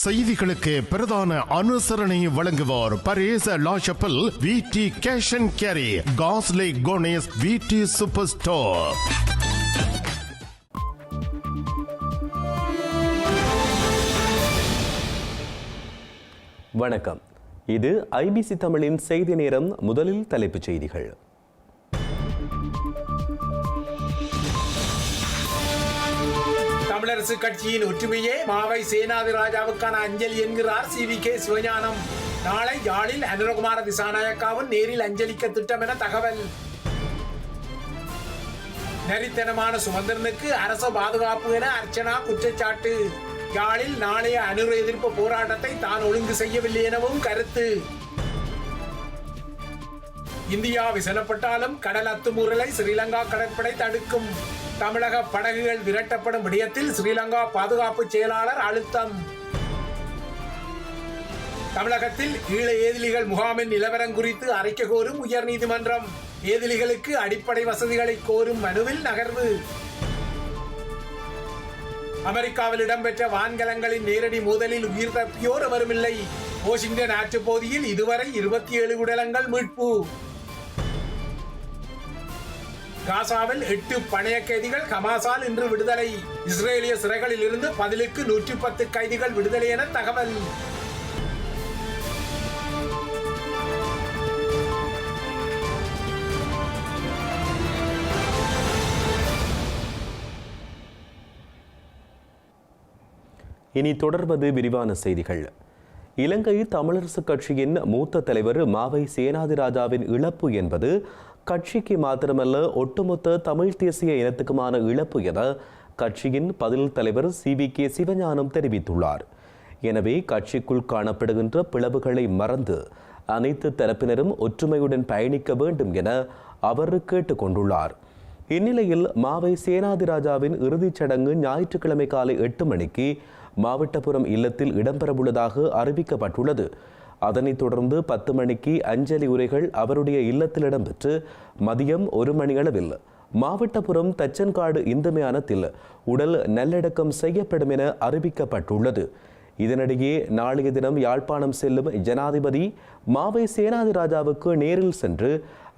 செய்திகளுக்கு பிரதான அனுசரணை வழங்குவோர் பரேச லாஷப்பல் விடி கேஷ் அண்ட் கேரி காஸ்லே கோனேஸ் விடி சூப்பர் ஸ்டோர். வணக்கம், இது ஐபிசி தமிழின் செய்தி நேரம். முதலில் தலைப்புச் செய்திகள். தமிழரசு கட்சியின் ஒற்றுமையே மாவை சேனாதிராஜாவுக்கான அஞ்சலி என்கிறார் CVK சிவஞானம். நாளை யாழில் அனுரகுமார திசாநாயக்காவும் நேரில் அஞ்சலிக்க திட்டம் என தகவல். நரித்தனமான சுமந்திரனுக்கு அரச பாதுகாப்பு என அர்ச்சனா குற்றச்சாட்டு. யாழில் நாளைய அனுர எதிர்ப்பு போராட்டத்தை தான் ஒழுங்கு செய்யவில்லை எனவும் கருத்து. இந்தியா விசனப்பட்டாலும் கடல் அத்துமீறலை ஸ்ரீலங்கா கடற்படை தடுக்கும். தமிழக படகுகள் விரட்டப்படும் விடயத்தில் ஸ்ரீலங்கா பாதுகாப்பு செயலாளர் அழுத்தம். தமிழகத்தில் ஈழ ஏதிலிகள் முகாமின் நிலவரம் குறித்து அறிக்கை கோரும் உயர்நீதிமன்றம். ஏதிலிகளுக்கு அடிப்படை வசதிகளை கோரும் மனுவில் நகர்வு. அமெரிக்காவில் இடம்பெற்ற வான்கலங்களின் நேரடி மோதலில் உயிர் தப்பியோர் எவருமில்லை. வாஷிங்டன் ஆற்றுப்பகுதியில் இதுவரை 27 உடலங்கள் மீட்பு. காசாவில் 8 பணைய கைதிகள் ஹமாஸால் இன்று விடுதலை. இஸ்ரேலிய சிறைகளில் இருந்து பதிலுக்கு 110 கைதிகள் விடுதலை என தகவல். இனி தொடர்வது விரிவான செய்திகள். இலங்கை தமிழரசு கட்சியின் மூத்த தலைவர் மாவை சேனாதிராஜாவின் இழப்பு என்பது கட்சிக்கு மாத்திரமல்ல, ஒட்டுமொத்த தமிழ் தேசிய இனத்துக்குமான இழப்பு என கட்சியின் பதில் தலைவர் CVK சிவஞானம் தெரிவித்துள்ளார். எனவே கட்சிக்குள் காணப்படுகின்ற பிளவுகளை மறந்து அனைத்து தரப்பினரும் ஒற்றுமையுடன் பயணிக்க வேண்டும் என அவர் கேட்டுக்கொண்டுள்ளார். இந்நிலையில் மாவை சேனாதிராஜாவின் இறுதிச் சடங்கு ஞாயிற்றுக்கிழமை காலை 8 மணிக்கு மாவட்டபுரம் இல்லத்தில் இடம்பெறவுள்ளதாக அறிவிக்கப்பட்டுள்ளது. அதனைத் தொடர்ந்து 10 மணிக்கு அஞ்சலி உரைகள் அவருடைய இல்லத்தில் இடம்பெற்று மதியம் 1 மணியளவில் மாவட்டபுரம் தச்சன்காடு இந்து மயானத்தில் உடல் நல்லடக்கம் செய்யப்படும் என அறிவிக்கப்பட்டுள்ளது. இதனிடையே நாளைய தினம் யாழ்ப்பாணம் செல்லும் ஜனாதிபதி மாவை சேனாதிராஜாவுக்கு நேரில் சென்று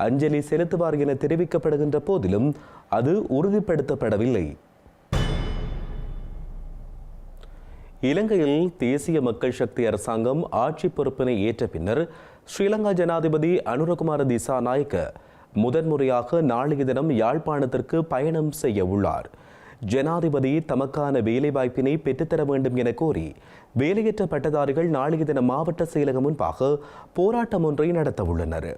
அஞ்சலி செலுத்துவார் என தெரிவிக்கப்படுகின்ற போதிலும் அது உறுதிப்படுத்தப்படவில்லை. இலங்கையில் தேசிய மக்கள் சக்தி அரசாங்கம் ஆட்சி பொறுப்பினை ஏற்ற பின்னர் ஸ்ரீலங்கா ஜனாதிபதி அனுரகுமார திசாநாயக்க முதன்முறையாக நாளைய தினம் யாழ்ப்பாணத்திற்கு பயணம் செய்ய உள்ளார். ஜனாதிபதி தமக்கான வேலைவாய்ப்பினை பெற்றுத்தர வேண்டும் என கோரி வேலையற்ற பட்டதாரிகள் நாளைய தினம் மாவட்ட செயலகம் முன்பாக போராட்டம் ஒன்றை நடத்த உள்ளனர்.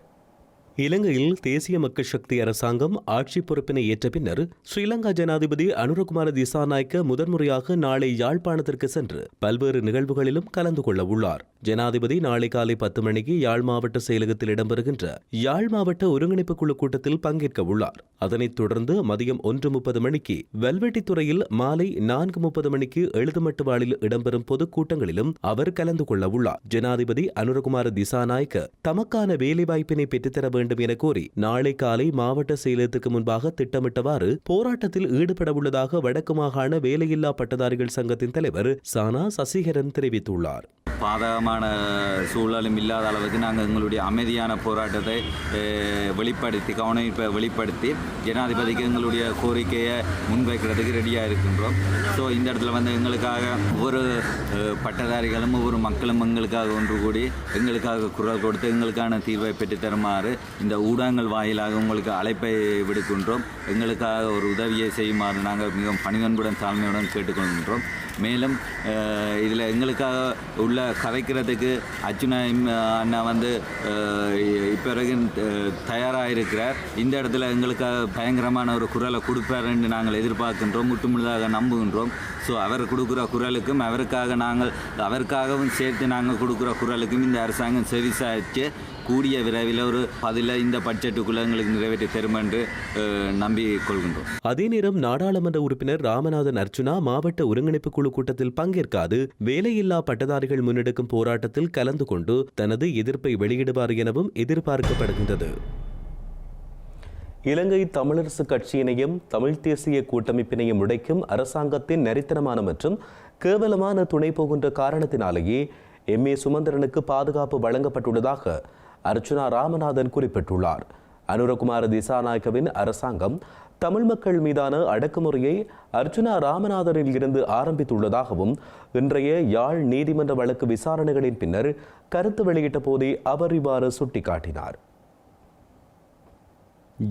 இலங்கையில் தேசிய மக்கள் சக்தி அரசாங்கம் ஆட்சி பொறுப்பினை ஏற்ற பின்னர் ஸ்ரீலங்கா ஜனாதிபதி அனுரகுமார திசாநாயக்க முதன்முறையாக நாளை யாழ்ப்பாணத்திற்கு சென்று பல்வேறு நிகழ்வுகளிலும் கலந்து கொள்ள உள்ளார். ஜனாதிபதி நாளை காலை 10 மணிக்கு யாழ் மாவட்ட செயலகத்தில் இடம்பெறுகின்ற யாழ் மாவட்ட ஒருங்கிணைப்பு குழு கூட்டத்தில் பங்கேற்க உள்ளார். அதனைத் தொடர்ந்து மதியம் 1:30 மணிக்கு வெல்வெட்டித்துறையில், மாலை 4:30 மணிக்கு எழுதுமட்டு வாளில் இடம்பெறும் பொதுக்கூட்டங்களிலும் அவர் கலந்து கொள்ள உள்ளார். ஜனாதிபதி அனுரகுமார திசாநாயக்க தமக்கான வேலைவாய்ப்பினை பெற்றுத்தர வேண்டும் என கோரி நாளை காலை மாவட்ட செயலகத்துக்கு முன்பாக திட்டமிட்டவாறு போராட்டத்தில் ஈடுபட உள்ளதாக வடக்கு மாகாண வேலையில்லா பட்டதாரிகள் சங்கத்தின் தலைவர் சானா சசிகரன் தெரிவித்துள்ளார். பாதகமான சூழலும் இல்லாத அளவுக்கு நாங்கள் எங்களுடைய அமைதியான போராட்டத்தை கவனிப்பை வெளிப்படுத்தி ஜனாதிபதிக்கு எங்களுடைய கோரிக்கையை முன்வைக்கிறதுக்கு ரெடியாக இருக்கின்றோம். ஸோ இந்த இடத்துல எங்களுக்காக ஒவ்வொரு பட்டதாரிகளும் ஒவ்வொரு மக்களும் எங்களுக்காக ஒன்று கூடி எங்களுக்காக குரல் கொடுத்து எங்களுக்கான தீர்வை பெற்று தருமாறு இந்த ஊடகங்கள் வாயிலாக உங்களுக்கு அழைப்பை விடுக்கின்றோம். எங்களுக்காக ஒரு உதவியை செய்யுமாறு நாங்கள் மிகவும் பணிவன்புடன் தாழ்மையுடன் கேட்டுக்கொள்கின்றோம். மேலும் இதில் எங்களுக்காக உள்ள கதைக்கிறதுக்கு அர்ச்சுனா அண்ணா பிறகு தயாராக இருக்கிறார். இந்த இடத்துல எங்களுக்காக பயங்கரமான ஒரு குரலை கொடுப்பார் என்று நாங்கள் எதிர்பார்க்கின்றோம், முற்றுமுழுதாக நம்புகின்றோம். ஸோ அவர் கொடுக்குற குரலுக்கும் அவருக்காகவும் சேர்த்து நாங்கள் கொடுக்குற குரலுக்கும் இந்த அரசாங்கம் செவிசாய்ச்சு கூடிய விரைவில் ஒரு பதில இந்த பட்ஜெட்டுக்குள்ள எங்களுக்கு நிறைவேற்றி தரும் என்று நம்பிக்கொள்கின்றோம். அதே நேரம் நாடாளுமன்ற உறுப்பினர் ராமநாதன் அர்ச்சுனா மாவட்ட ஒருங்கிணைப்பு குழு கூட்டத்தில் பங்கேற்காது வேலையில்லா பட்டதாரிகள் முன்னெடுக்கும் போராட்டத்தில் கலந்து கொண்டு தனது எதிர்ப்பை வெளியிடுவார் எனவும் எதிர்பார்க்கப்படுகின்றது. இலங்கை தமிழரசு கட்சியினையும் தமிழ் தேசிய கூட்டமைப்பினையும் உடைக்கும் அரசாங்கத்தின் நரித்தனமான மற்றும் கேவலமான துணை போகின்ற காரணத்தினாலேயே MA சுமந்திரனுக்கு பாதுகாப்பு வழங்கப்பட்டுள்ளதாக அர்ச்சுனா ராமநாதன் குறிப்பிட்டுள்ளார். அனுரகுமார திசாநாயக்கவின் அரசாங்கம் தமிழ் மக்கள் மீதான அடக்குமுறையை அர்ச்சுனா ராமநாதனில் இருந்து ஆரம்பித்துள்ளதாகவும் இன்றைய யாழ் நீதிமன்ற வழக்கு விசாரணைகளின் பின்னர் கருத்து வெளியிட்ட போதே அவர் இவ்வாறு சுட்டிக்காட்டினார்.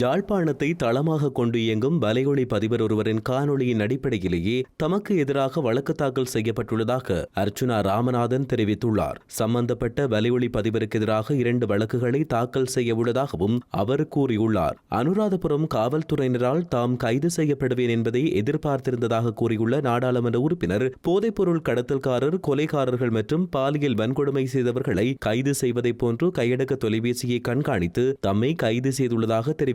யாழ்ப்பாணத்தை தளமாக கொண்டு இயங்கும் வலையொலி பதிவர் ஒருவரின் காணொளியின் அடிப்படையிலேயே தமக்கு எதிராக வழக்கு தாக்கல் செய்யப்பட்டுள்ளதாக அர்ச்சுனா ராமநாதன் தெரிவித்துள்ளார். சம்பந்தப்பட்ட வலையொலி பதிவருக்கு எதிராக 2 வழக்குகளை தாக்கல் செய்ய உள்ளதாகவும் அவர் கூறியுள்ளார். அனுராதபுரம் காவல்துறையினரால் தாம் கைது செய்யப்படுவேன் என்பதை எதிர்பார்த்திருந்ததாக கூறியுள்ள நாடாளுமன்ற உறுப்பினர் போதைப்பொருள் கடத்தல்காரர், கொலைகாரர்கள் மற்றும் பாலியல் வன்கொடுமை செய்தவர்களை கைது செய்வதைப் போன்று கையடக்க தொலைபேசியை கண்காணித்து தம்மை கைது செய்துள்ளதாக தெரிவித்துள்ளார்.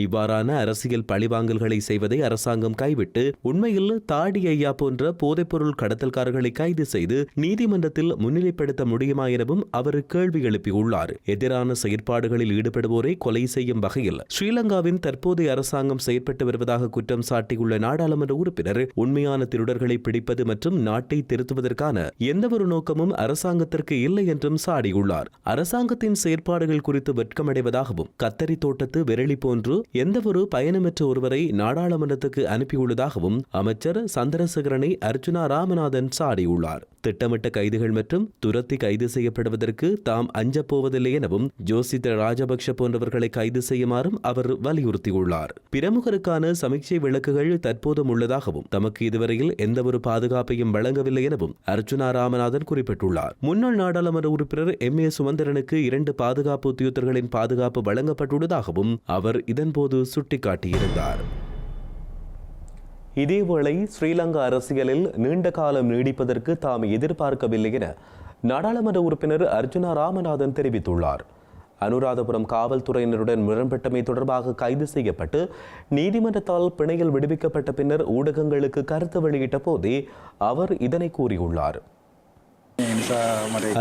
இவ்வாறான அரசியல் பழிவாங்கல்களை செய்வதை அரசாங்கம் கைவிட்டு உண்மையில் தாடி ஐயா போன்ற போதைப்பொருள் கடத்தல்காரர்களை கைது செய்து நீதிமன்றத்தில் முன்னிலைப்படுத்த முடியுமா எனவும் அவர் கேள்வி எழுப்பியுள்ளார். எதிரான செயற்பாடுகளில் ஈடுபடுவோரை கொலை செய்யும் வகையில் ஸ்ரீலங்காவின் தற்போதைய அரசாங்கம் செயற்பட்டு வருவதாக குற்றம் சாட்டியுள்ள நாடாளுமன்ற உறுப்பினர் உண்மையான திருடர்களை பிடிப்பது மற்றும் நாட்டை திருத்துவதற்கான எந்தவொரு நோக்கமும் அரசாங்கத்திற்கு இல்லை என்றும் சாடியுள்ளார். அரசாங்கத்தின் செயற்பாடுகள் குறித்து வெட்கமடைவதாகவும் கத்தரி தோட்டத்து விரலி போன்று எந்தவொரு பயணமற்ற ஒருவரை நாடாளுமன்றத்துக்கு அனுப்பியுள்ளதாகவும் அமைச்சர் சந்திரசேகரனை அர்ச்சுனா ராமநாதன் சாடியுள்ளார். திட்டமிட்ட கைதுகள் மற்றும் துரத்தி கைது செய்யப்படுவதற்கு தாம் அஞ்சப் போவதில்லை எனவும் ஜோசித ராஜபக்ஷ போன்றவர்களை கைது செய்யுமாறும் அவர் வலியுறுத்தியுள்ளார். பிரமுகருக்கான சமீட்சை விளக்குகள் தற்போதும் உள்ளதாகவும் தமக்கு இதுவரையில் எந்தவொரு பாதுகாப்பையும் வழங்கவில்லை எனவும் அர்ச்சுனா ராமநாதன் குறிப்பிட்டுள்ளார். முன்னாள் நாடாளுமன்ற உறுப்பினர் MA சுமந்திரனுக்கு 2 பாதுகாப்பு உத்தியோகத்தர்களின் பாதுகாப்பு வழங்கப்பட்டுள்ளதாகவும் அவர் இதன்போது சுட்டிக்காட்டியிருந்தார். இதேவேளை ஸ்ரீலங்கா அரசியலில் நீண்ட காலம் நீடிப்பதற்கு தாம் எதிர்பார்க்கவில்லை என நாடாளுமன்ற உறுப்பினர் அர்ச்சுனா ராமநாதன் தெரிவித்துள்ளார். அனுராதபுரம் காவல்துறையினருடன் முரண்பட்டமை தொடர்பாக கைது செய்யப்பட்டு நீதிமன்றத்தால் பிணையில் விடுவிக்கப்பட்ட பின்னர் ஊடகங்களுக்கு கருத்து வெளியிட்ட போதே அவர் இதனை கூறியுள்ளார்.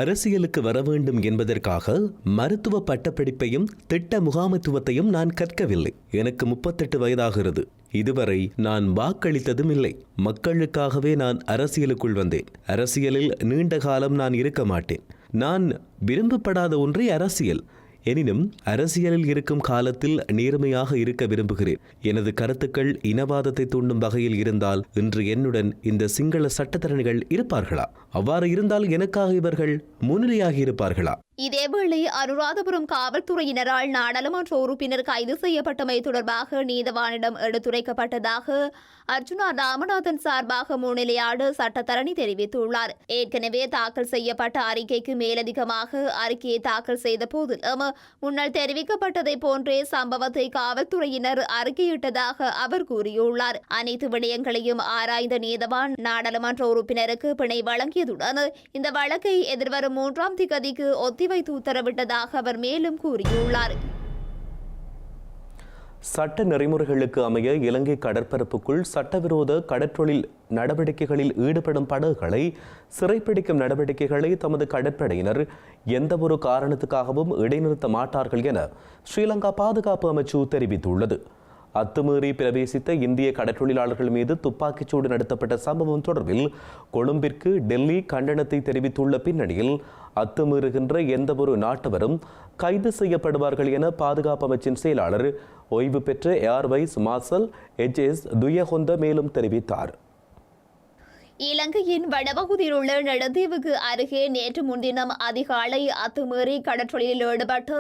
அரசியலுக்கு வர வேண்டும் என்பதற்காக மருத்துவ பட்டப்படிப்பையும் திட்ட முகாமைத்துவத்தையும் நான் கற்கவில்லை. எனக்கு 38 வயதாகிறது. இதுவரை நான் வாக்களித்ததும் இல்லை. மக்களுக்காகவே நான் அரசியலுக்குள் வந்தேன். அரசியலில் நீண்ட காலம் நான் இருக்க மாட்டேன். நான் விரும்பப்படாத ஒன்றே அரசியல். எனினும் அரசியலில் இருக்கும் காலத்தில் நேர்மையாக இருக்க விரும்புகிறேன். எனது கருத்துக்கள் இனவாதத்தை தூண்டும் வகையில் இருந்தால் இன்று என்னுடன் இந்த சிங்கள சட்டத்தரணிகள் இருப்பார்களா? அவ்வாறு இருந்தால் எனக்காக இவர்கள் முன்னிலையாகி இருப்பார்களா? இதேவேளை அனுராதபுரம் காவல்துறையினரால் நாடாளுமன்ற உறுப்பினர் கைது செய்யப்பட்டமை தொடர்பாக நீதவானிடம் எடுத்துரைக்கப்பட்டதாக அர்ச்சுனா ராமநாதன் சார்பாக முன்னிலையாடு சட்டத்தரணி தெரிவித்துள்ளார். ஏற்கனவே தாக்கல் செய்யப்பட்ட அறிக்கைக்கு மேலதிகமாக அறிக்கையை தாக்கல் செய்த போதிலும் முன்னர் தெரிவிக்கப்பட்டதை போன்றே சம்பவத்தை காவல்துறையினர் அறிக்கையிட்டதாக அவர் கூறியுள்ளார். அனைத்து விடயங்களையும் ஆராய்ந்த நீதவான் நாடாளுமன்ற உறுப்பினருக்கு பிணை வழங்கியதுடன் இந்த வழக்கை எதிர்வரும் 3ஆம் திகதிக்கு ஒத்திவைத்து உத்தரவிட்டதாக அவர் மேலும் கூறியுள்ளார். சட்ட நெறிமுறைகளுக்கு அமைய இலங்கை கடற்பரப்புக்குள் சட்டவிரோத கடற்றொழில் நடவடிக்கைகளில் ஈடுபடும் படகுகளை சிறைப்பிடிக்கும் நடவடிக்கைகளை தமது கடற்படையினர் எந்தவொரு காரணத்துக்காகவும் இடைநிறுத்த மாட்டார்கள் என ஸ்ரீலங்கா பாதுகாப்பு அமைச்சு தெரிவித்துள்ளது. அத்துமீறி பிரவேசித்த இந்திய கடற்றொழிலாளர்கள் மீது துப்பாக்கிச்சூடு நடத்தப்பட்ட சம்பவம் தொடர்பில் கொழும்பிற்கு டெல்லி கண்டனத்தை தெரிவித்துள்ள பின்னணியில் அத்துமீறுகின்ற எந்தவொரு நாட்டவரும் கைது செய்யப்படுவார்கள் என பாதுகாப்பு அமைச்சின் செயலாளர் ஓய்வு பெற்ற air vice marshal HS Thuyacontha மேலும் தெரிவித்தார். இலங்கையின் வடபகுதியில் உள்ள நெடுந்தீவுக்கு அருகே நேற்று முன்தினம் அதிகாலை அத்துமீறி கடற்றொழிலில் ஈடுபட்டு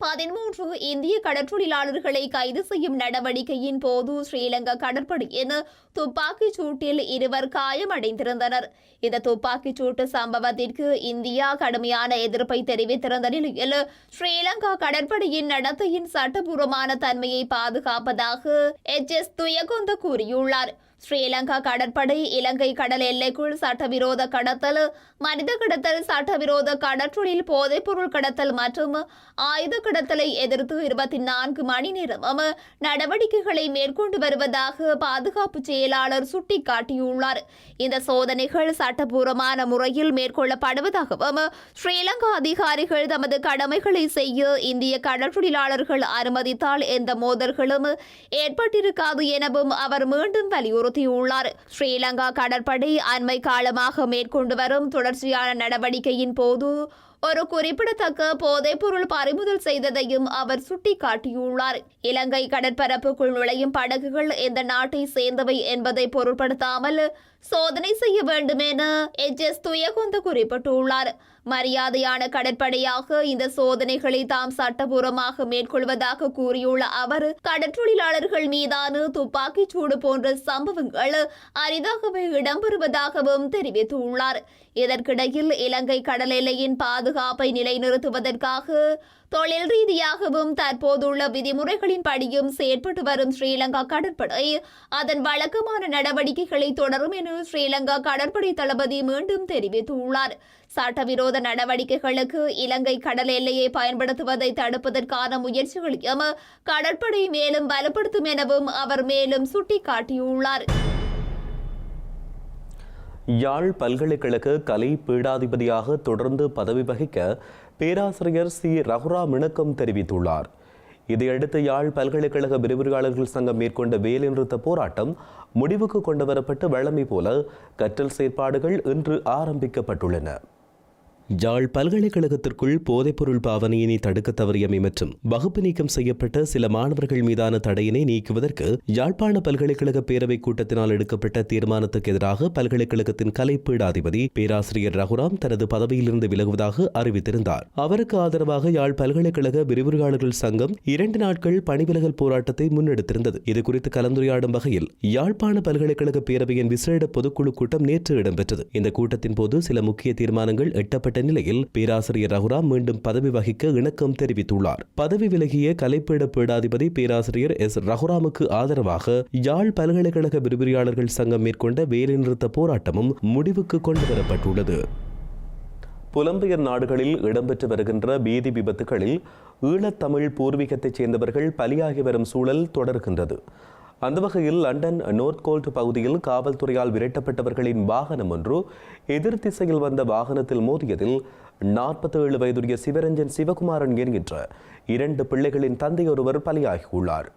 13 இந்திய கடற்றொழிலாளர்களை கைது செய்யும் நடவடிக்கையின் போது ஸ்ரீலங்கா கடற்படையின் துப்பாக்கிச் சூட்டில் 2 காயமடைந்திருந்தனர். இந்த துப்பாக்கிச் சூட்டு சம்பவத்திற்கு இந்தியா கடுமையான எதிர்ப்பை தெரிவித்திருந்த நிலையில் ஸ்ரீலங்கா கடற்படையின் நடத்தையின் சட்டபூர்வமான தன்மையை பாதுகாப்பதாக HS துயகொந்த கூறியுள்ளார். ஸ்ரீலங்கா கடற்படை இலங்கை கடல் எல்லைக்குள் சட்டவிரோத கடத்தல், மனித கடத்தல், சட்டவிரோத கடற்றொழில், போதைப்பொருள் கடத்தல் மற்றும் ஆயுத கடத்தலை எதிர்த்து 24 மணி நேரமும் நடவடிக்கைகளை மேற்கொண்டு வருவதாக பாதுகாப்பு செயலாளர் சுட்டிக்காட்டியுள்ளார். இந்த சோதனைகள் சட்டபூர்வமான முறையில் மேற்கொள்ளப்படுவதாகவும் ஸ்ரீலங்கா அதிகாரிகள் தமது கடமைகளை செய்ய இந்திய கடற்றொழிலாளர்கள் அனுமதித்தால் எந்த மோதல்களும் ஏற்பட்டிருக்காது எனவும் அவர் மீண்டும் வலியுறுத்தினார். வலியுறுத்தியுள்ளார். ஸ்ரீலங்கா கடற்படை அண்மை காலமாக மேற்கொண்டு வரும் தொடர்ச்சியான நடவடிக்கையின் போது ஒரு குறிப்பிடத்தக்க போதைப்பொருள் பறிமுதல் செய்ததையும் அவர் சுட்டிக்காட்டியுள்ளார். இலங்கை கடற்பரப்புக்குள் நுழையும் படகுகள் எந்த நாட்டை சேர்ந்தவை என்பதை பொருட்படுத்தாமல் சோதனை செய்ய வேண்டும் என HS துயகொந்த குறிப்பிட்டுள்ளார். மரியாதையான கடற்படையாக இந்த சோதனைகளை தாம் சட்டபூர்வமாக மேற்கொள்வதாக கூறியுள்ள அவர், கடற்றொழிலாளர்கள் மீதான துப்பாக்கிச் சூடு போன்ற சம்பவங்கள் அரிதாகவே இடம்பெறுவதாகவும் தெரிவித்துள்ளார். இதற்கிடையில் இலங்கை கடல் எல்லையின் பாதுகாப்பை நிலைநிறுத்துவதற்காக தொழில் ரீதியாகவும் தற்போதுள்ள விதிமுறைகளின் படியும் செயற்பட்டு வரும் ஸ்ரீலங்கா கடற்படை அதன் வழக்கமான நடவடிக்கைகளை தொடரும் என ஸ்ரீலங்கா கடற்படை தளபதி மீண்டும் தெரிவித்துள்ளார். சட்டவிரோத நடவடிக்கைகளுக்கு இலங்கை கடல் எல்லையை பயன்படுத்துவதை தடுப்பதற்கான முயற்சிகளையும் கடற்படை மேலும் பலப்படுத்தும் எனவும் அவர் மேலும் சுட்டிக்காட்டியுள்ளார். யாழ் பல்கலைக்கழக கலை பீடாதிபதியாக தொடர்ந்து பதவி வகிக்க பேராசிரியர் சி ரகுராம் இணக்கம் தெரிவித்துள்ளார். இதையடுத்து யாழ் பல்கலைக்கழக விரிவுரையாளர்கள் சங்கம் மேற்கொண்ட வேலைநிறுத்த போராட்டம் முடிவுக்கு கொண்டுவரப்பட்டு வழமை போல கற்றல் செயற்பாடுகள் இன்று ஆரம்பிக்கப்பட்டுள்ளன. யாழ் பல்கலைக்கழகத்திற்குள் போதைப்பொருள் பாவனையினை தடுக்க தவறியமை மற்றும் வகுப்பு நீக்கம் செய்யப்பட்ட சில மாணவர்கள் மீதான தடையினை நீக்குவதற்கு யாழ்ப்பாண பல்கலைக்கழக பேரவை கூட்டத்தினால் எடுக்கப்பட்ட தீர்மானத்துக்கு எதிராக பல்கலைக்கழகத்தின் கலை பீடாதிபதி பேராசிரியர் ரகுராம் தனது பதவியிலிருந்து விலகுவதாக அறிவித்திருந்தார். அவருக்கு ஆதரவாக யாழ் பல்கலைக்கழக விரிவுரையாளர்கள் சங்கம் 2 நாட்கள் பணிவிலகல் போராட்டத்தை முன்னெடுத்திருந்தது. இதுகுறித்து கலந்துரையாடும் வகையில் யாழ்ப்பாண பல்கலைக்கழக பேரவையின் விசேட பொதுக்குழு கூட்டம் நேற்று இடம்பெற்றது. இந்த கூட்டத்தின் போது சில முக்கிய தீர்மானங்கள் எட்டப்பட்ட நிலையில் பேராசிரியர் ரகுராம் மீண்டும் பதவி வகிக்க இணக்கம் தெரிவித்துள்ளார். பதவி விலகிய கலைப்பீட பீடாதிபதி பேராசிரியர் S. ரகுராமுக்கு ஆதரவாக யாழ் பல்கலைக்கழக விரிவுரையாளர்கள் சங்கம் மேற்கொண்ட வேலைநிறுத்த போராட்டமும் முடிவுக்கு கொண்டுவரப்பட்டுள்ளது. புலம்பெயர் நாடுகளில் இடம்பெற்று வருகின்ற வீதி விபத்துகளில் ஈழத்தமிழ் பூர்வீகத்தைச் சேர்ந்தவர்கள் பலியாகி வரும் சூழல் தொடர்கின்றது. அந்த வகையில் லண்டன் நோர்த்கோல்ட் பகுதியில் காவல்துறையால் விரட்டப்பட்டவர்களின் வாகனம் ஒன்று எதிர் திசையில் வந்த வாகனத்தில் மோதியதில் 47 வயதுடைய சிவரஞ்சன் சிவகுமாரன் என்கின்ற 2 பிள்ளைகளின் தந்தையொருவர் பலியாகியுள்ளார்.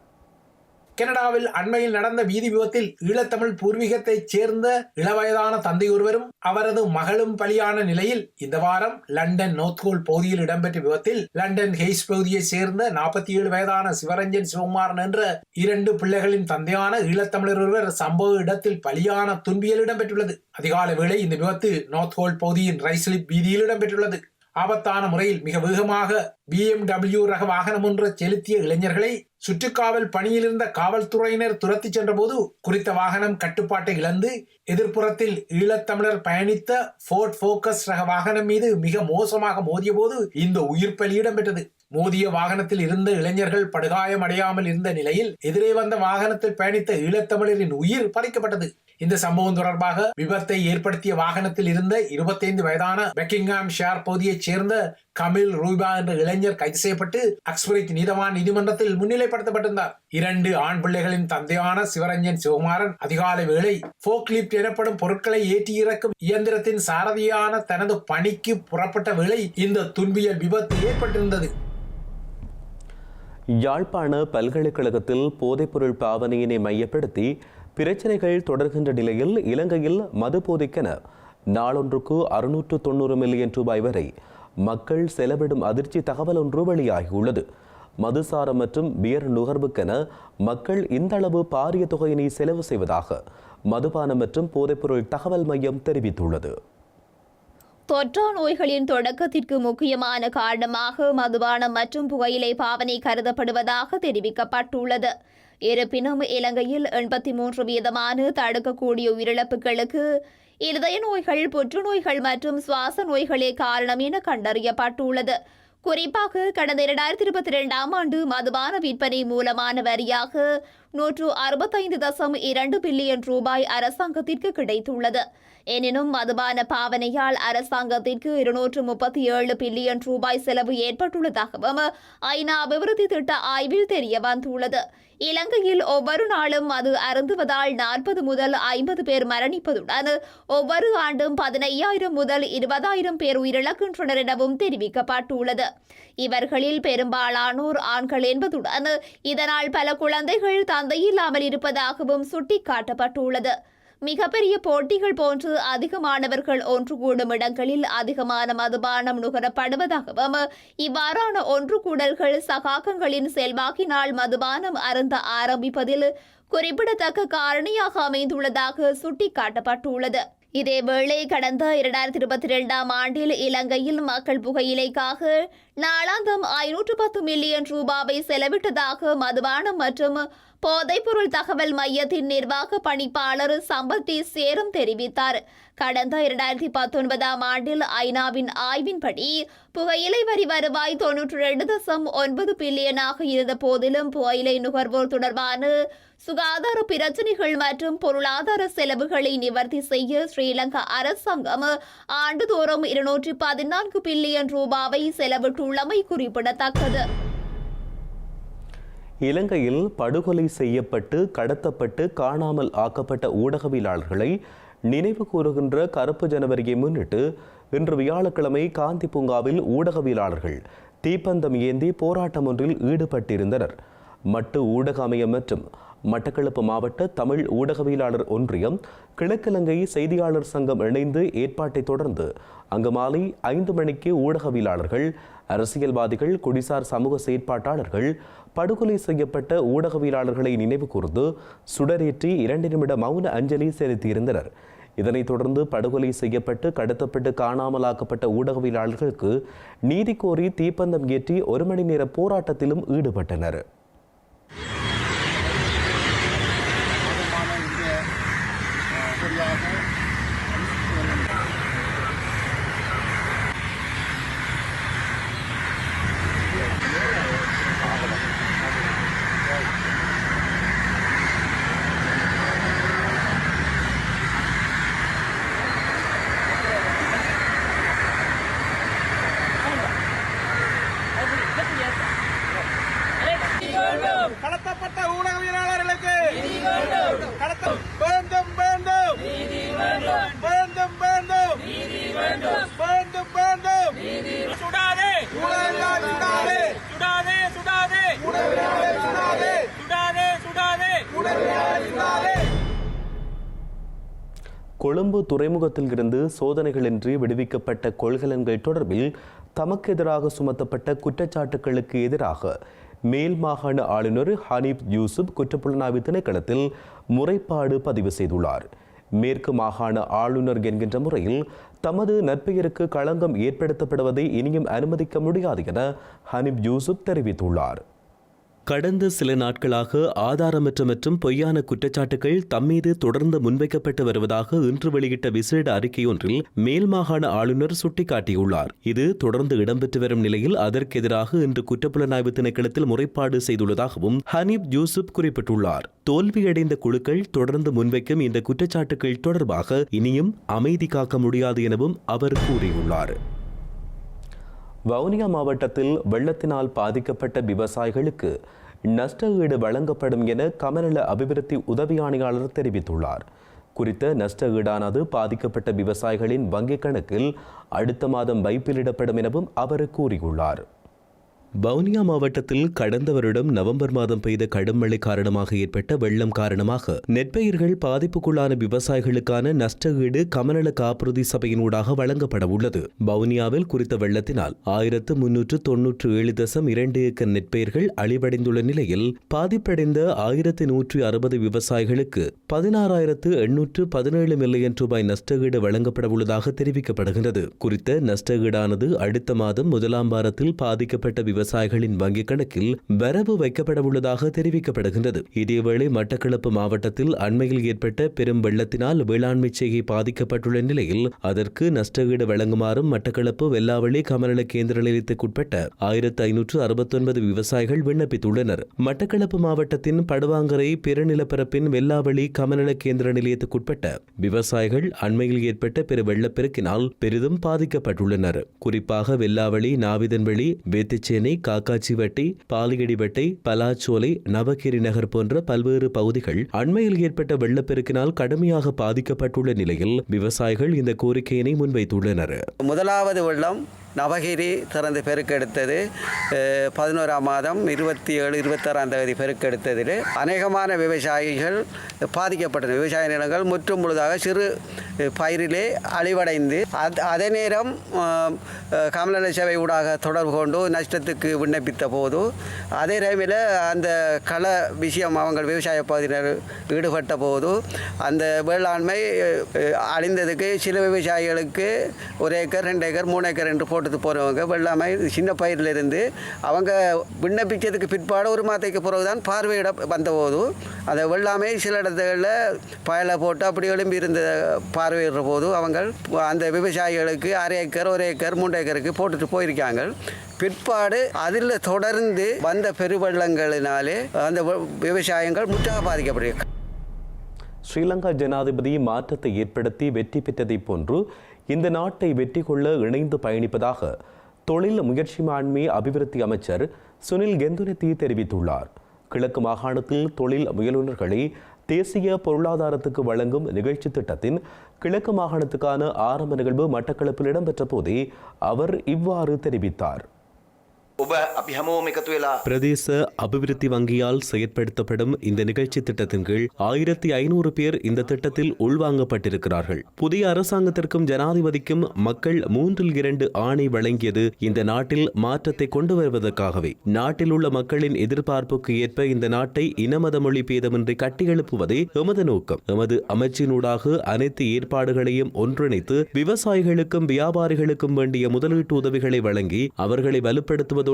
கனடாவில் அண்மையில் நடந்த வீதி விபத்தில் ஈழத்தமிழ் பூர்வீகத்தைச் சேர்ந்த இளவயதான தந்தை ஒருவரும் அவரது மகளும் பலியான நிலையில் இந்த வாரம் லண்டன் நோர்த்கோல் பகுதியில் இடம்பெற்ற விபத்தில் லண்டன் ஹெய்ஸ் பகுதியைச் சேர்ந்த 47 வயதான சிவரஞ்சன் சிவகுமாரன் என்ற 2 பிள்ளைகளின் தந்தையான ஈழத்தமிழர் ஒருவர் சம்பவ இடத்தில் பலியான துன்பியல் இடம்பெற்றுள்ளது. அதிகாலை வேளை இந்த விபத்து நோர்த்கோல் பகுதியின் ரைஸ்லிப் வீதியில் இடம்பெற்றுள்ளது. ஆபத்தான முறையில் மிக வேகமாக BMW ரக வாகனம் ஒன்று செலுத்திய இளைஞர்களை சுற்றுக்காவல் பணியில் இருந்த காவல்துறையினர் துரத்தி சென்றபோது குறித்த வாகனம் கட்டுப்பாட்டை இழந்து எதிர்ப்புறத்தில் ஈழத்தமிழர் பயணித்த ஃபோர்ட் ஃபோக்கஸ் ரக வாகனம் மீது மிக மோசமாக மோதிய போது இந்த உயிர் பலி இடம்பெற்றது. மோதிய வாகனத்தில் இருந்த இளைஞர்கள் படுகாயம் அடையாமல் இருந்த நிலையில் எதிரே வந்த வாகனத்தில் பயணித்த ஈழத்தமிழரின் உயிர் பறிக்கப்பட்டது. இந்த சம்பவம் தொடர்பாக விபத்தை ஏற்படுத்திய வாகனத்தில் இருந்த 25 வயதான பெக்கிங்ஹாம் ஷேர் பகுதியைச் சேர்ந்த கமில் ரூபா என்ற இளைஞர் கைது செய்யப்பட்டு அக்ஸ்பரிட் நீதவான் நீதிமன்றத்தில் முன்னிலைப்படுத்தப்பட்டிருந்தார். 2 ஆண் பிள்ளைகளின் தந்தையான சிவரஞ்சன் சிவகுமாரன் அதிகாலை வேளை ஃபோக்லிப்ட் எனப்படும் பொருட்களை ஏற்றி இறக்கும் இயந்திரத்தின் சாரதியான தனது பணிக்கு புறப்பட்ட வேளை இந்த துன்பியல் விபத்து ஏற்பட்டிருந்தது. யாழ்ப்பாண பல்கலைக்கழகத்தில் போதைப்பொருள் பாவனையினை மையப்படுத்தி பிரச்சனைகள் தொடர்கின்ற நிலையில் இலங்கையில் மது போதைக்கென நாளொன்றுக்கு 690 மில்லியன் ரூபாய் வரை மக்கள் செலவிடும் அதிர்ச்சி தகவல் ஒன்று வெளியாகியுள்ளது. மதுசாரம் மற்றும் பியர் நுகர்வுக்கென மக்கள் இந்த அளவு பாரிய தொகையினை செலவு செய்வதாக மதுபானம் மற்றும் போதைப்பொருள் தகவல் மையம் தெரிவித்துள்ளது. தொற்றா நோய்களின் தொடக்கத்திற்கு முக்கியமான காரணமாக மதுபானம் மற்றும் புகையிலை பாவனை கருதப்படுவதாக தெரிவிக்கப்பட்டுள்ளது. இருப்பினும் இலங்கையில் 83% தடுக்கக்கூடிய உயிரிழப்புகளுக்கு இருதய நோய்கள், புற்றுநோய்கள் மற்றும் சுவாச நோய்களே காரணம் என கண்டறியப்பட்டுள்ளது. குறிப்பாக கடந்த 2022ஆம் ஆண்டு மதுபான விற்பனை மூலமான வரியாக 165.2 பில்லியன் ரூபாய் அரசாங்கத்திற்கு கிடைத்துள்ளது. எனினும் மதுபான பாவனையால் அரசாங்கத்திற்கு 237 பில்லியன் ரூபாய் செலவு ஏற்பட்டுள்ளதாகவும் ஐநா அபிவிருத்தி திட்ட ஆய்வில் தெரிய வந்துள்ளது. இலங்கையில் ஒவ்வொரு நாளும் மது அருந்துவதால் 40 முதல் 50 பேர் மரணிப்பதுடன் ஒவ்வொரு ஆண்டும் 15,000 முதல் 20,000 பேர் உயிரிழக்கின்றனர் எனவும் தெரிவிக்கப்பட்டுள்ளது. இவர்களில் பெரும்பாலானோர் ஆண்கள் என்பதுடன் இதனால் பல குழந்தைகள் சந்தையில்லாமல் இருப்பதாகவும் சுட்டிக்காட்டப்பட்டுள்ளது. மிகப்பெரிய போட்டிகள் போன்று அதிகமானவர்கள் ஒன்று கூடும் இடங்களில் அதிகமான மதுபானம் நுகரப்படுவதாகவும் இவ்வாறான ஒன்று கூடல்கள் சகாக்கங்களின் செல்வாக்கினால் மதுபானம் அருந்த ஆரம்பிப்பதில் குறிப்பிடத்தக்க காரணியாக அமைந்துள்ளதாக சுட்டிக்காட்டப்பட்டுள்ளது. இதேவேளை கடந்த 2022 ஆண்டில் இலங்கையில் மக்கள் புகையிலைக்காக நாளாந்தம் 510 மில்லியன் ரூபாவை செலவிட்டதாக மதுபானம் மற்றும் போதைப்பொருள் தகவல் மையத்தின் நிர்வாக பணிப்பாளர் சம்பத் டி சேரம் தெரிவித்தார். கடந்த 2019 ஆண்டில் ஐநாவின் ஆய்வின்படி புகையிலை வரி வருவாய் 92.9 பில்லியனாக இருந்த போதிலும் புகையிலை நுகர்வோர் தொடர்பான சுகாதார பிரச்சினைகள் மற்றும் பொருளாதார செலவுகளை நிவர்த்தி செய்ய ஸ்ரீலங்கா அரசாங்கம் ஆண்டுதோறும் 214 பில்லியன் ரூபாவை செலவிட்டுள்ளமை குறிப்பிடத்தக்கது. இலங்கையில் படுகொலை செய்யப்பட்டு கடத்தப்பட்டு காணாமல் ஆக்கப்பட்ட ஊடகவியலாளர்களை நினைவு கூறுகின்ற கருப்பு ஜனவரியை முன்னிட்டு இன்று வியாழக்கிழமை காந்தி பூங்காவில் ஊடகவியலாளர்கள் தீப்பந்தம் ஏந்தி போராட்டம் ஒன்றில் ஈடுபட்டிருந்தனர். மட்டு ஊடக அமையம் மற்றும் மட்டக்களப்பு மாவட்ட தமிழ் ஊடகவியலாளர் ஒன்றியம் கிழக்கிழங்கை செய்தியாளர் சங்கம் இணைந்து ஏற்பாட்டை தொடர்ந்து அங்கு மாலை 5 மணிக்கு ஊடகவியலாளர்கள், அரசியல்வாதிகள், குடிசார் சமூக செயற்பாட்டாளர்கள் படுகொலை செய்யப்பட்ட ஊடகவியலாளர்களை நினைவு கூர்ந்து சுடரேற்றி 2 நிமிட மௌன அஞ்சலி செலுத்தியிருந்தனர். இதனைத் தொடர்ந்து படுகொலை செய்யப்பட்டு கடத்தப்பட்டு காணாமலாக்கப்பட்ட ஊடகவியலாளர்களுக்கு நீதி கோரி தீப்பந்தம் ஏற்றி 1 மணி நேர போராட்டத்திலும் ஈடுபட்டனர். கடத்தப்பட்ட ஊடகவியலாளர்களுக்கு வேண்டும் வேண்டும் வேண்டும் வேண்டும் வேண்டும் வேண்டும் சுடாதே சுடாதே சுடாதே சுடாதே சுடாதே சுடாதே சுடாதே. கொழும்பு துறைமுகத்தில் இருந்து சோதனைகளின்றி விடுவிக்கப்பட்ட கொள்கலன்கள் தொடர்பில் தமக்கு எதிராக சுமத்தப்பட்ட குற்றச்சாட்டுகளுக்கு எதிராக மேல் மாகாண ஆளுநர் ஹனீப் யூசுப் குற்றப்புலனாய்வு திணைக்களத்தில் முறைப்பாடு பதிவு செய்துள்ளார். மேற்கு மாகாண ஆளுநர் என்கின்ற முறையில் தமது நற்பெயருக்கு களங்கம் ஏற்படுத்தப்படுவதை இனியும் அனுமதிக்க முடியாது என ஹனீப் யூசுப் தெரிவித்துள்ளார். கடந்த சில நாட்களாக ஆதாரமற்ற மற்றும் பொய்யான குற்றச்சாட்டுகள் தம்மீது தொடர்ந்து முன்வைக்கப்பட்டு வருவதாக இன்று வெளியிட்ட விசேட அறிக்கையொன்றில் மேல் மாகாண ஆளுநர் சுட்டிக்காட்டியுள்ளார். இது தொடர்ந்து இடம்பெற்று வரும் நிலையில் அதற்கு எதிராக இன்று குற்றப்புலனாய்வு திணைக்களத்தில் முறைப்பாடு செய்துள்ளதாகவும் ஹனீப் யூசுப் குறிப்பிட்டுள்ளார். தோல்வியடைந்த குழுக்கள் தொடர்ந்து முன்வைக்கும் இந்த குற்றச்சாட்டுகள் தொடர்பாக இனியும் அமைதி காக்க முடியாது எனவும் அவர் கூறியுள்ளார். வவுனியா மாவட்டத்தில் வெள்ளத்தினால் பாதிக்கப்பட்ட விவசாயிகளுக்கு நஷ்ட ஈடு வழங்கப்படும் என கமநல அபிவிருத்தி உதவி ஆணையாளர் தெரிவித்துள்ளார். குறித்த நஷ்ட ஈடானது பாதிக்கப்பட்ட விவசாயிகளின் வங்கிக் கணக்கில் அடுத்த மாதம் வைப்பிலிடப்படும் எனவும் அவர் கூறியுள்ளார். வவுனியா மாவட்டத்தில் கடந்த வருடம் நவம்பர் மாதம் பெய்த கடும் மழை காரணமாக ஏற்பட்ட வெள்ளம் காரணமாக நெற்பயிர்கள் பாதிப்புக்குள்ளான விவசாயிகளுக்கான நஷ்ட ஈடு கமநல காப்புறுதி சபையினூடாக வழங்கப்பட உள்ளது. வவுனியாவில் குறித்த வெள்ளத்தினால் 1397.2 ஏக்கர் நெற்பயிர்கள் அழிவடைந்துள்ள நிலையில் பாதிப்படைந்த 1160 விவசாயிகளுக்கு 16,817 மில்லியன் ரூபாய் நஷ்ட ஈடு வழங்கப்பட உள்ளதாக தெரிவிக்கப்படுகிறது. குறித்த நஷ்ட ஈடானது அடுத்த மாதம் 1ஆம் வாரத்தில் பாதிக்கப்பட்ட விவசாயிகளின் வங்கிக் கணக்கில் வரவு வைக்கப்பட உள்ளதாக தெரிவிக்கப்படுகின்றது. இதேவேளை மட்டக்களப்பு மாவட்டத்தில் அண்மையில் ஏற்பட்ட பெரும் வெள்ளத்தினால் வேளாண்மை செய்கை பாதிக்கப்பட்டுள்ள நிலையில் அதற்கு நஷ்டஈடு வழங்குமாறும் மட்டக்களப்பு வெல்லாவளி கமநல கேந்திர நிலையத்துக்குட்பட்ட 1569 விவசாயிகள் விண்ணப்பித்துள்ளனர். மட்டக்களப்பு மாவட்டத்தின் படுவாங்கரை பெருநிலப்பரப்பின் வெல்லாவளி கமநல கேந்திர நிலையத்துக்குட்பட்ட விவசாயிகள் அண்மையில் ஏற்பட்ட பெரு வெள்ளப்பெருக்கினால் பெரிதும் பாதிக்கப்பட்டுள்ளனர். குறிப்பாக வெல்லாவளி, நாவிதன்வெளி, வேத்திச்சேனை, காக்காச்சிவட்டி, பாலியடிவட்டை, பலாச்சோலை, நவகிரி நகர் போன்ற பல்வேறு பகுதிகள் அண்மையில் ஏற்பட்ட வெள்ளப்பெருக்கினால் கடுமையாக பாதிக்கப்பட்டுள்ள நிலையில் விவசாயிகள் இந்த கோரிக்கையினை முன்வைத்துள்ளனர். முதலாவது வெள்ளம் நவகிரி திறந்து பெருக்கெடுத்தது 11ஆம் மாதம் 27, 26ஆம் தேதி பெருக்கெடுத்ததில் அநேகமான விவசாயிகள் பாதிக்கப்பட்டன. விவசாய நிலங்கள் முற்றும் முழுதாக சிறு பயிரிலே அழிவடைந்து அதே நேரம் காமநல சேவை ஊடாக தொடர்பு கொண்டு நஷ்டத்துக்கு விண்ணப்பித்த போது அதே டைமில் அந்த கள விஷயம் அவங்கள் விவசாய பகுதியினர் ஈடுபட்ட போது அந்த வேளாண்மை அழிந்ததுக்கு சில விவசாயிகளுக்கு 1 ஏக்கர் 2 ஏக்கர் 3 ஏக்கர் என்று போட்டு போகிறவங்க வெள்ளாமை சின்ன பயிரிலிருந்து அவங்க விண்ணப்பித்ததுக்கு பிற்பாடு 1 மாதத்துக்கு பிறகுதான் பார்வையிட வந்தபோது அந்த வெள்ளாமை சில இடத்துல பயலை போட்டு அப்படி எழும்பி இருந்த பார்வையிடுற போது அவங்க அந்த விவசாயிகளுக்கு 1/2 ஏக்கர் 1 ஏக்கர் 3 ஏக்கருக்கு போட்டுட்டு போயிருக்காங்க. பிற்பாடு அதில் தொடர்ந்து வந்த பெருவெள்ளங்களினாலே அந்த விவசாயங்கள் முற்றாக பாதிக்கப்படுகிறது. ஸ்ரீலங்கா ஜனாதிபதி மாற்றத்தை ஏற்படுத்தி வெற்றி பெற்றதைப் போன்று இந்த நாட்டை வெற்றி கொள்ள இணைந்து பயணிப்பதாக தொழில் முயற்சிமாண்மை அபிவிருத்தி அமைச்சர் சுனில் கெந்துனத்தி தெரிவித்துள்ளார். கிழக்கு மாகாணத்தில் தொழில் முயலுநர்களை தேசிய பொருளாதாரத்துக்கு வழங்கும் நிகழ்ச்சி திட்டத்தின் கிழக்கு மாகாணத்துக்கான ஆரம்ப நிகழ்வு மட்டக்களப்பில் இடம்பெற்ற போதே அவர் இவ்வாறு தெரிவித்தார். பிரதேச அபிவிருத்தி வங்கியால் செயற்படுத்தப்படும் இந்த நிகழ்ச்சி திட்டத்தின் கீழ் 1500 பேர் இந்த திட்டத்தில் உள்வாங்கப்பட்டிருக்கிறார்கள். புதிய அரசாங்கத்திற்கும் ஜனாதிபதிக்கும் மக்கள் 3/2 ஆணை வழங்கியது இந்த நாட்டில் மாற்றத்தை கொண்டு வருவதற்காகவே. நாட்டில் உள்ள மக்களின் எதிர்பார்ப்புக்கு ஏற்ப இந்த நாட்டை இனமத மொழி பேதமின்றி கட்டியெழுப்புவதே எமது நோக்கம். எமது அமைச்சினூடாக அனைத்து ஏற்பாடுகளையும் ஒன்றிணைத்து விவசாயிகளுக்கும் வியாபாரிகளுக்கும் வேண்டிய முதலீட்டு உதவிகளை வழங்கி அவர்களை வலுப்படுத்துவது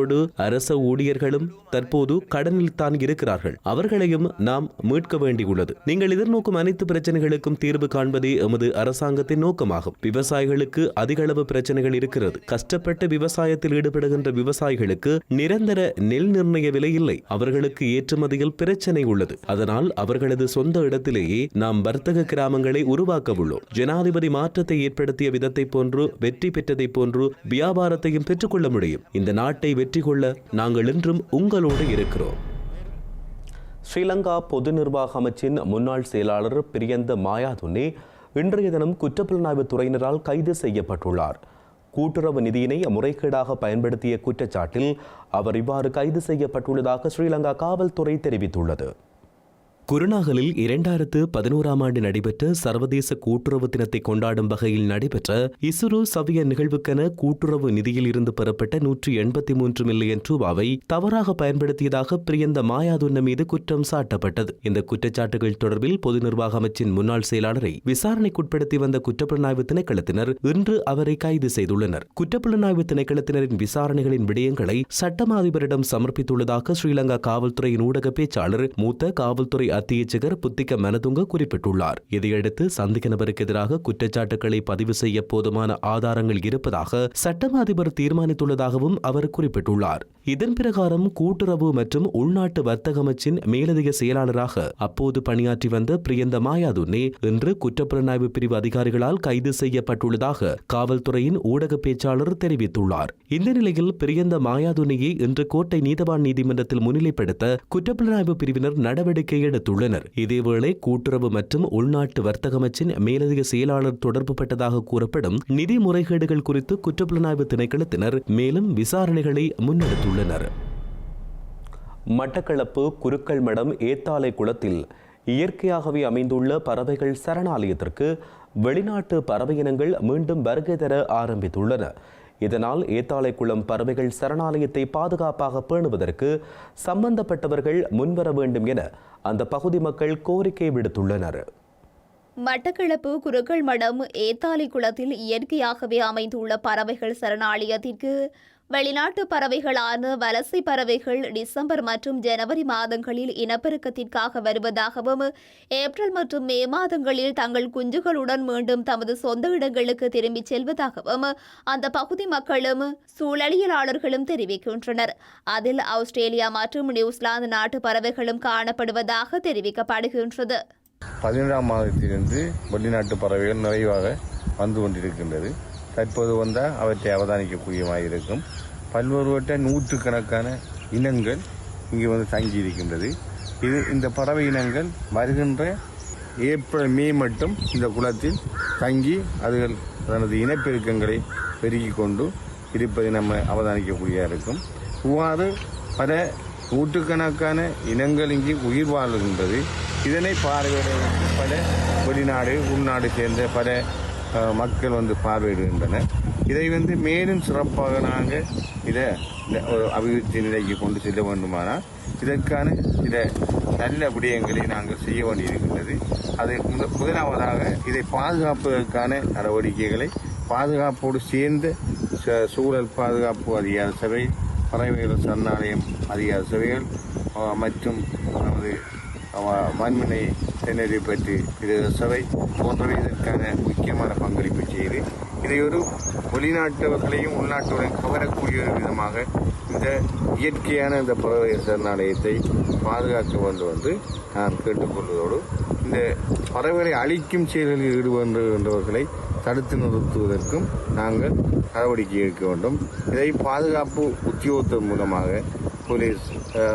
அரச ஊழியர்களும் தற்போது கடனில் தான் இருக்கிறார்கள். அவர்களையும் நாம் மீட்க வேண்டியுள்ளது. நீங்கள் எதிர்நோக்கும் அனைத்து பிரச்சனைகளுக்கும் தீர்வு காண்பதே எமது அரசாங்கத்தின் நோக்கமாகும். விவசாயிகளுக்கு அதிக அளவு பிரச்சனைகள் இருக்கிறது. கஷ்டப்பட்டு விவசாயத்தில் ஈடுபடுகின்ற விவசாயிகளுக்கு நிரந்தர நெல் நிர்ணய விலை இல்லை. அவர்களுக்கு ஏற்றுமதியில் பிரச்சனை உள்ளது. அதனால் அவர்களது சொந்த இடத்திலேயே நாம் வர்த்தக கிராமங்களை உருவாக்க உள்ளோம். ஜனாதிபதி மாற்றத்தை ஏற்படுத்திய விதத்தை போன்று வெற்றி பெற்றதை போன்று வியாபாரத்தையும் பெற்றுக்கொள்ள முடியும். இந்த நாட்டை வெற்றி கொள்ள நாங்கள் இன்றும் உங்களோடு இருக்கிறோம். ஸ்ரீலங்கா பொது நிர்வாக அமைச்சின் முன்னாள் செயலாளர் பிரியந்த மாயாதுன்னே இன்றைய தினம் குற்றப்புலனாய்வு துறையினரால் கைது செய்யப்பட்டுள்ளார். கூட்டுறவு நிதியினை முறைகேடாக பயன்படுத்திய குற்றச்சாட்டில் அவர் இவ்வாறு கைது செய்யப்பட்டுள்ளதாக ஸ்ரீலங்கா காவல்துறை தெரிவித்துள்ளது. குருநாகலில் 2011ஆம் ஆண்டு நடைபெற்ற சர்வதேச கூட்டுறவு தினத்தை கொண்டாடும் வகையில் நடைபெற்ற இசுரு சவிய நிகழ்வுக்கென கூட்டுறவு நிதியில் இருந்து பெறப்பட்ட 183 மில்லியன் ரூபாவை தவறாக பயன்படுத்தியதாக பிரியந்த மாயாதுன்ன மீது குற்றம் சாட்டப்பட்டது. இந்த குற்றச்சாட்டுகள் தொடர்பில் பொது நிர்வாக அமைச்சின் முன்னாள் செயலாளரை விசாரணைக்குட்படுத்தி வந்த குற்றப்புலனாய்வு திணைக்களத்தினர் இன்று அவரை கைது செய்துள்ளனர். குற்றப்புலனாய்வு திணைக்களத்தினரின் விசாரணைகளின் விடயங்களை சட்டமா அதிபரிடம் சமர்ப்பித்துள்ளதாக ஸ்ரீலங்கா காவல்துறையின் ஊடக பேச்சாளர் மூத்த காவல்துறை அத்தியட்சகர் புத்திக மனதுங்க குறிப்பிட்டுள்ளார். இதையடுத்து சந்தேக நபருக்கு எதிராக குற்றச்சாட்டுகளை பதிவு செய்ய போதுமான ஆதாரங்கள் இருப்பதாக சட்டமா அதிபர் தீர்மானித்துள்ளதாகவும் அவர் குறிப்பிட்டுள்ளார். இதன் பிரகாரம் கூட்டுறவு மற்றும் உள்நாட்டு வர்த்தக அமைச்சின் மேலதிக செயலாளராக அப்போது பணியாற்றி வந்த பிரியந்த மாயாதுன்னே இன்று குற்றப்புலனாய்வு பிரிவு அதிகாரிகளால் கைது செய்யப்பட்டுள்ளதாக காவல்துறையின் ஊடக பேச்சாளர் தெரிவித்துள்ளார். இந்த நிலையில் பிரியந்த மாயாதுன்னையை இன்று கோட்டை நீதவான் நீதிமன்றத்தில் முன்னிலைப்படுத்த குற்றப்புலனாய்வு பிரிவினர் நடவடிக்கை எடுத்துள்ளனர். இதேவேளை கூட்டுறவு மற்றும் உள்நாட்டு வர்த்தக அமைச்சின் மேலதிக செயலாளர் தொடர்பு பட்டதாக கூறப்படும் நிதி முறைகேடுகள் குறித்து குற்றப்புலனாய்வு திணைக்களத்தினர் மேலும் விசாரணைகளை முன்னெடுத்துள்ளனர். மட்டக்களப்பு குருக்கள் மடம் ஏத்தாலை குளத்தில் இயற்கையாகவே அமைந்துள்ள பறவைகள் சரணாலயத்திற்கு வெளிநாட்டு பறவை இனங்கள் மீண்டும் வருகை தர ஆரம்பித்துள்ளன. இதனால் ஏத்தாலைக்குளம் பறவைகள் சரணாலயத்தை பாதுகாப்பாக பேணுவதற்கு சம்பந்தப்பட்டவர்கள் முன்வர வேண்டும் என அந்த பகுதி மக்கள் கோரிக்கை விடுத்துள்ளனர். மட்டக்களப்பு குருக்கள் மடம் ஏத்தாலை குளத்தில் இயற்கையாகவே அமைந்துள்ள பறவைகள் சரணாலயத்திற்கு வெளிநாட்டு பறவைகளான வலசை பறவைகள் டிசம்பர் மற்றும் ஜனவரி மாதங்களில் இனப்பெருக்கத்திற்காக வருவதாகவும் ஏப்ரல் மற்றும் மே மாதங்களில் தங்கள் குஞ்சுகளுடன் மீண்டும் தமது சொந்த இடங்களுக்கு திரும்பிச் செல்வதாகவும் அந்த பகுதி மக்களும் சூழலியலாளர்களும் தெரிவிக்கின்றனர். அதில் ஆஸ்திரேலியா மற்றும் நியூசிலாந்து நாட்டு பறவைகளும் காணப்படுவதாக தெரிவிக்கப்படுகின்றது. 11ஆம் மாதத்திலிருந்து வெளிநாட்டு பறவைகள் நிறைவாக வந்து கொண்டிருக்கின்றது. தற்போது வந்தால் அவற்றை அவதானிக்கக்கூடியமாக இருக்கும். பல்வேறுபட்ட நூற்றுக்கணக்கான இனங்கள் இங்கே வந்து தங்கியிருக்கின்றது. இந்த பறவை இனங்கள் வருகின்ற ஏப்ரல் மே மட்டும் இந்த குளத்தில் தங்கி அதுகள் தனது இனப்பெருக்கங்களை பெருக்கிக் கொண்டு இருப்பதை நம்ம அவதானிக்கக்கூடியதாக இருக்கும். இவ்வாறு பல நூற்றுக்கணக்கான இனங்கள் இங்கு உயிர் வாழுகின்றது. இதனை பார்வையிடுவதற்கு பல வெளிநாடு உள்நாடு சேர்ந்த பல மக்கள் பார்வையிடுகின்றனர். இதை மேலும் சிறப்பாக நாங்கள் இதை ஒரு அபிவிருத்தி நிலைக்கு கொண்டு செல்ல வேண்டுமானால் இதற்கான சில நல்ல விடயங்களை நாங்கள் செய்ய வேண்டியிருக்கின்றது. அது முதலாவதாக இதை பாதுகாப்பதற்கான நடவடிக்கைகளை பாதுகாப்போடு சேர்ந்த சூழல் பாதுகாப்பு அதிகார சபை, பறவைகள் சரணாலயம் அதிகார சபைகள் மற்றும் நமது மண்முனை தென்னறி பற்றி சபை போன்றவை இதற்கான முக்கியமான பங்களிப்பு செய்து இதை ஒரு வெளிநாட்டவர்களையும் உள்நாட்டவரையும் கவரக்கூடிய விதமாக இந்த இயற்கையான இந்த பறவை சரணாலயத்தை பாதுகாக்க வேண்டும் நான் கேட்டுக்கொள்வதோடு இந்த பறவைகளை அழிக்கும் செயல்களில் ஈடுபடுகின்றவர்களை தடுத்து நிறுத்துவதற்கும் நாங்கள் நடவடிக்கை எடுக்க வேண்டும். இதை பாதுகாப்பு உத்தியோகத்தின் மூலமாக போலீஸ்,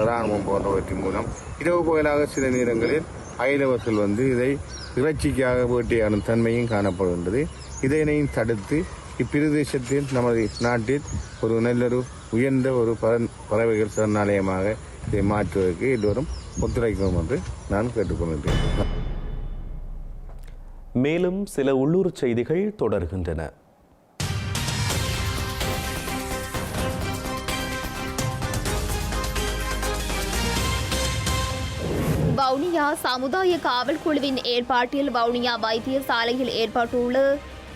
இராணுவம் போன்றவற்றின் மூலம் இரவு பகலாக சில நேரங்களில் அயலவர்கள் இதை இறைச்சிக்காக வேட்டையாடும் தன்மையும் காணப்படுகின்றது. இதனையும் தடுத்து இப்பிரதேசத்தில் நமது நாட்டில் ஒரு நல்லொரு உயர்ந்த ஒரு பறவைகள் சரணாலயமாக இதை மாற்றுவதற்கு எல்லோரும் ஒத்துழைக்கும் என்று நான் கேட்டுக்கொள்கின்றேன். மேலும் சில உள்ளூர் செய்திகள் தொடர்கின்றன. வவுனியா சமுதாய காவல் குழுவின் ஏற்பாட்டில் வவுனியா வைத்தியசாலையில் ஏற்பட்டுள்ள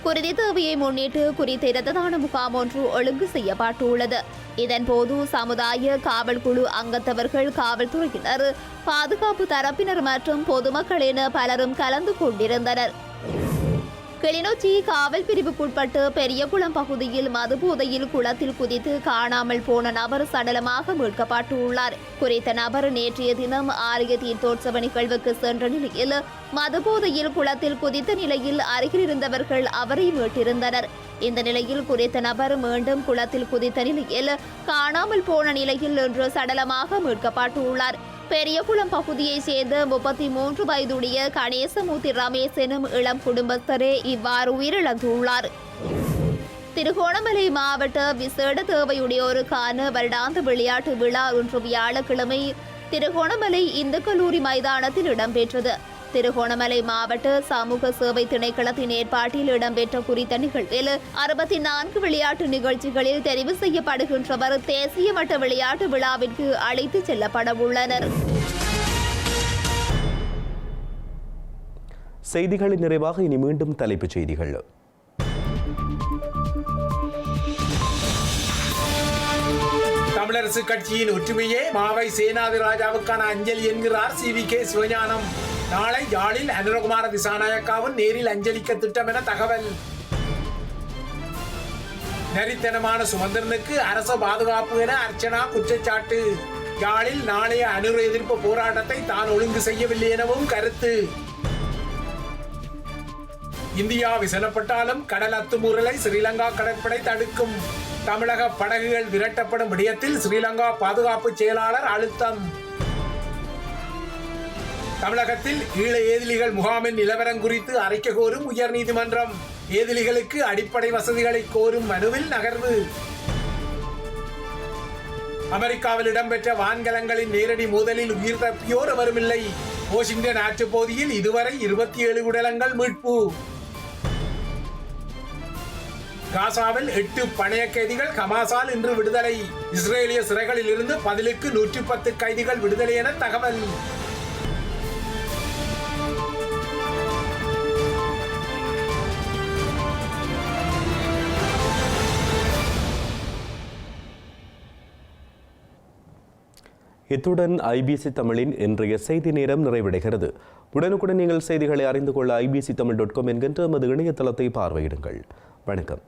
குருதி தேவையை முன்னிட்டு குறித்த இரத்த தான முகாம் ஒன்று ஒழுங்கு செய்யப்பட்டுள்ளது. இதன்போது சமுதாய காவல் குழு அங்கத்தவர்கள், காவல்துறையினர், பாதுகாப்பு தரப்பினர் மற்றும் பொதுமக்கள் என பலரும் கலந்து கொண்டிருந்தனர். கிளிநொச்சி காவல் பிரிவுக்குட்பட்டு பெரியகுளம் பகுதியில் மதுபோதையில் குளத்தில் குதித்து காணாமல் போன நபர் சடலமாக மீட்கப்பட்டுள்ளார். குறித்த நபர் நேற்றைய தினம் ஆலய தீர்த்தோற்சவ நிகழ்வுக்கு சென்ற நிலையில் மதுபோதையில் குளத்தில் குதித்த நிலையில் அருகில் இருந்தவர்கள் அவரை மீட்டிருந்தனர். இந்த நிலையில் குறித்த நபர் மீண்டும் குளத்தில் குதித்த நிலையில் காணாமல் போன நிலையில் இன்று சடலமாக மீட்கப்பட்டுள்ளார். பெரியகுளம் பகுதியைச் சேர்ந்த 33 வயதுடைய கணேசமூர்த்தி ரமேஷ் எனும் இளம் குடும்பஸ்தரே இவ்வாறு உயிரிழந்துள்ளார். திருகோணமலை மாவட்ட விசேட தேவையுடையோருக்கான வருடாந்த விளையாட்டு விழா இன்று வியாழக்கிழமை திருகோணமலை இந்து கல்லூரி மைதானத்தில் இடம்பெற்றது. திருகோணமலை மாவட்ட சமூக சேவை திணைக்களத்தின் ஏற்பாட்டில் இடம்பெற்ற குறித்த நிகழ்வில் 64 விளையாட்டு நிகழ்ச்சிகளில் தெரிவு செய்யப்படுகின்றவர் தேசிய மட்ட விளையாட்டு விழாவிற்கு அழைத்துச் செல்லப்பட உள்ளனர். செய்திகளின் நிறைவாக இனி மீண்டும் தலைப்புச் செய்திகள். தமிழரசு கட்சியின் ஒற்றுமையே மாவை சேனாதிராஜாவுக்கான அஞ்சலி என்கிறார் CVK சிவஞானம். நாளை யாழில் அனுரகுமார திசாநாயக்காவும் நேரில் அஞ்சலிக்க திட்டம் என தகவல். நரித்தனமான சுமந்திரனுக்கு அரச பாதுகாப்பு என அர்ச்சனா குற்றச்சாட்டு. யாழில் நாளைய அனுர எதிர்ப்பு போராட்டத்தை தான் ஒழுங்கு செய்யவில்லை எனவும் கருத்து. இந்தியா விசனப்பட்டாலும் கடல் அத்துமீறலை ஸ்ரீலங்கா கடற்படை தடுக்கும். தமிழக படகுகள் விரட்டப்படும் விடயத்தில் ஸ்ரீலங்கா பாதுகாப்பு செயலாளர் அழுத்தம். தமிழகத்தில் ஈழ ஏதிலிகள் முகாமின் நிலவரம் குறித்து அறிக்கை கோரும் உயர்நீதிமன்றம். ஏதிலிகளுக்கு அடிப்படை வசதிகளை கோரும் மனுவில் நகர்வு. அமெரிக்காவில் இடம்பெற்ற வான்கலங்களின் நேரடி மோதலில் உயிர் தப்பியோர் எவருமில்லை. வாஷிங்டன் ஆற்றுப்பகுதியில் இதுவரை 27 உடலங்கள் மீட்பு. காசாவில் 8 பணைய கைதிகள் ஹமாஸால் இன்று விடுதலை. இஸ்ரேலிய சிறைகளில் இருந்து பதிலுக்கு 110 கைதிகள் விடுதலை என தகவல். இத்துடன் IBC தமிழின் இன்றைய செய்தி நேரம் நிறைவடைகிறது. உடனுக்குடன் நீங்கள் செய்திகளை அறிந்து கொள்ள ibctamil.com என்கின்ற நமது இணையதளத்தை பார்வையிடுங்கள். வணக்கம்.